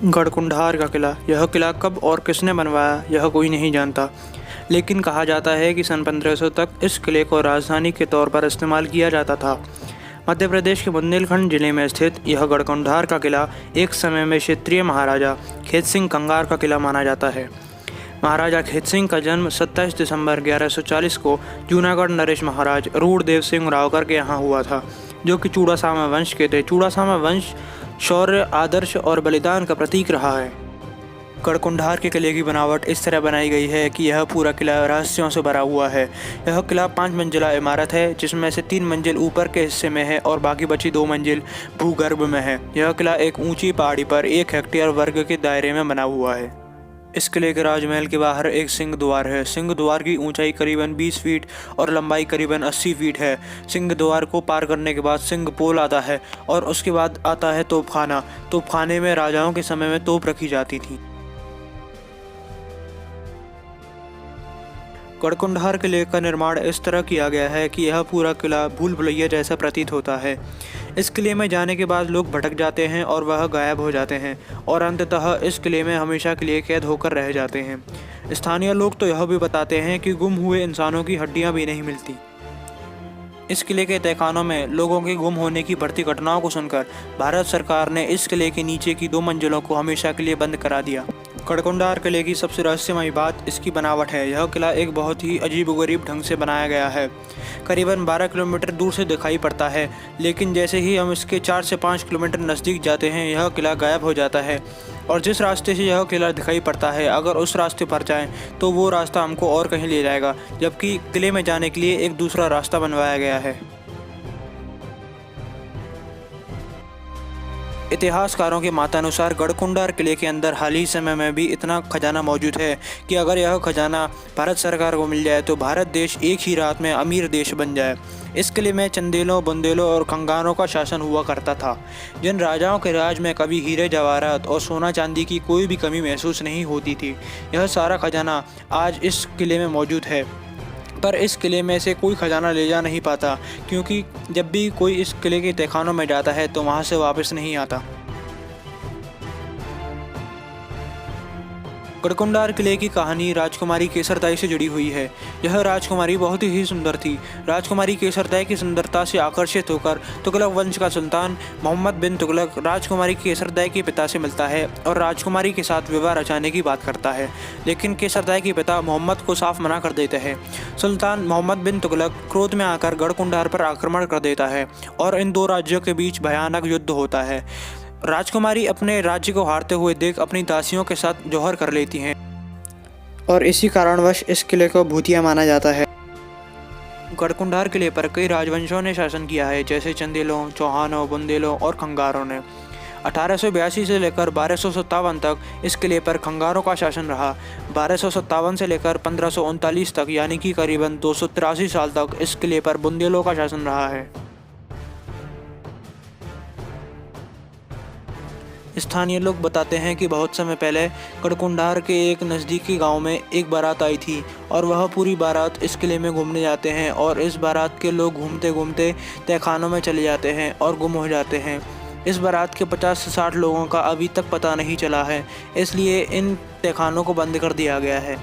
गढ़कुंडार का किला। यह किला कब और किसने बनवाया यह कोई नहीं जानता, लेकिन कहा जाता है कि सन 1500 तक इस किले को राजधानी के तौर पर इस्तेमाल किया जाता था। मध्य प्रदेश के बुंदेलखंड जिले में स्थित यह गढ़कुंडार का किला एक समय में क्षेत्रीय महाराजा खेत सिंह कंगार का किला माना जाता है। महाराजा खेत सिंह का जन्म 27 दिसंबर 1140 को जूनागढ़ नरेश महाराज रूढ़देव सिंह रावकर के यहाँ हुआ था, जो कि चूड़ासामा वंश के थे। चूड़ासामा वंश शौर्य, आदर्श और बलिदान का प्रतीक रहा है। गढ़कुंडार के किले की बनावट इस तरह बनाई गई है कि यह पूरा किला रहस्यों से भरा हुआ है। यह किला 5 मंजिला इमारत है, जिसमें से 3 मंजिल ऊपर के हिस्से में है और बाकी बची 2 मंजिल भूगर्भ में है। यह किला एक ऊंची पहाड़ी पर 1 हेक्टेयर वर्ग के दायरे में बना हुआ है। इस किले के राजमहल के बाहर एक सिंह द्वार है। सिंह द्वार की ऊंचाई करीबन 20 फीट और लंबाई करीबन 80 फीट है। सिंह द्वार को पार करने के बाद सिंह पोल आता है और उसके बाद आता है तोपखाना। तोपखाने में राजाओं के समय में तोप रखी जाती थी। गढ़कुंडार किले का निर्माण इस तरह किया गया है कि यह पूरा किला भूल भुलैया जैसा प्रतीत होता है। इस किले में जाने के बाद लोग भटक जाते हैं और वह गायब हो जाते हैं और अंततः इस किले में हमेशा के लिए कैद होकर रह जाते हैं। स्थानीय लोग तो यह भी बताते हैं कि गुम हुए इंसानों की हड्डियां भी नहीं मिलती। इस किले के तहखानों में लोगों के गुम होने की बढ़ती घटनाओं को सुनकर भारत सरकार ने इस किले के नीचे की 2 मंजिलों को हमेशा के लिए बंद करा दिया। गढ़कुंडार किले की सबसे रहस्यमयी बात इसकी बनावट है। यह किला एक बहुत ही अजीबोगरीब ढंग से बनाया गया है। करीबन 12 किलोमीटर दूर से दिखाई पड़ता है, लेकिन जैसे ही हम इसके 4 से 5 किलोमीटर नज़दीक जाते हैं यह किला गायब हो जाता है। और जिस रास्ते से यह किला दिखाई पड़ता है, अगर उस रास्ते पर जाएं तो वो रास्ता हमको और कहीं ले जाएगा, जबकि किले में जाने के लिए एक दूसरा रास्ता बनवाया गया है। इतिहासकारों के मतानुसार गढ़कुंडार किले के अंदर हाल ही समय में भी इतना खजाना मौजूद है कि अगर यह खजाना भारत सरकार को मिल जाए तो भारत देश एक ही रात में अमीर देश बन जाए। इस किले में चंदेलों, बुंदेलों और खंगारों का शासन हुआ करता था। जिन राजाओं के राज में कभी हीरे जवाहरात और सोना चांदी की कोई भी कमी महसूस नहीं होती थी। यह सारा खजाना आज इस किले में मौजूद है, पर इस किले में से कोई खजाना ले जा नहीं पाता, क्योंकि जब भी कोई इस किले के तहखानों में जाता है तो वहाँ से वापस नहीं आता। गढ़कुंडार किले की कहानी राजकुमारी केसरदाई से जुड़ी हुई है। यह राजकुमारी बहुत ही सुंदर थी। राजकुमारी केसरदाई की सुंदरता से आकर्षित होकर तुगलक वंश का सुल्तान मोहम्मद बिन तुगलक राजकुमारी केसरदाई के पिता से मिलता है और राजकुमारी के साथ विवाह रचाने की बात करता है, लेकिन केसरदाई के पिता मोहम्मद को साफ मना कर देते हैं। सुल्तान मोहम्मद बिन तुगलक क्रोध में आकर गढ़कुंडार पर आक्रमण कर देता है और इन 2 राज्यों के बीच भयानक युद्ध होता है। राजकुमारी अपने राज्य को हारते हुए देख अपनी दासियों के साथ जौहर कर लेती हैं और इसी कारणवश इस किले को भूतिया माना जाता है। गढ़कुंडार किले पर कई राजवंशों ने शासन किया है, जैसे चंदेलों, चौहानों, बुंदेलों और खंगारों ने। 1882 से लेकर 1257 तक इस किले पर खंगारों का शासन रहा। 1257 से लेकर 1539 तक यानी कि करीबन 283 साल तक इस किले पर बुंदेलों का शासन रहा है। स्थानीय लोग बताते हैं कि बहुत समय पहले गढ़कुंडार के एक नज़दीकी गांव में एक बारात आई थी और वह पूरी बारात इस किले में घूमने जाते हैं और इस बारात के लोग घूमते घूमते तहखानों में चले जाते हैं और गुम हो जाते हैं। इस बारात के 50 से 60 लोगों का अभी तक पता नहीं चला है, इसलिए इन तहखानों को बंद कर दिया गया है।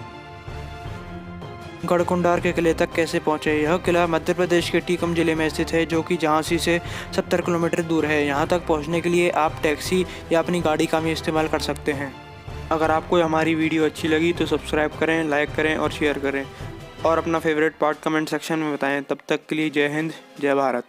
गढ़कुंडार के किले तक कैसे पहुँचे? यह किला मध्य प्रदेश के टीकम जिले में स्थित है, जो कि झांसी से 70 किलोमीटर दूर है। यहाँ तक पहुँचने के लिए आप टैक्सी या अपनी गाड़ी का भी इस्तेमाल कर सकते हैं। अगर आपको हमारी वीडियो अच्छी लगी तो सब्सक्राइब करें, लाइक करें और शेयर करें और अपना फेवरेट पार्ट कमेंट सेक्शन में बताएं। तब तक के लिए जय हिंद, जय भारत।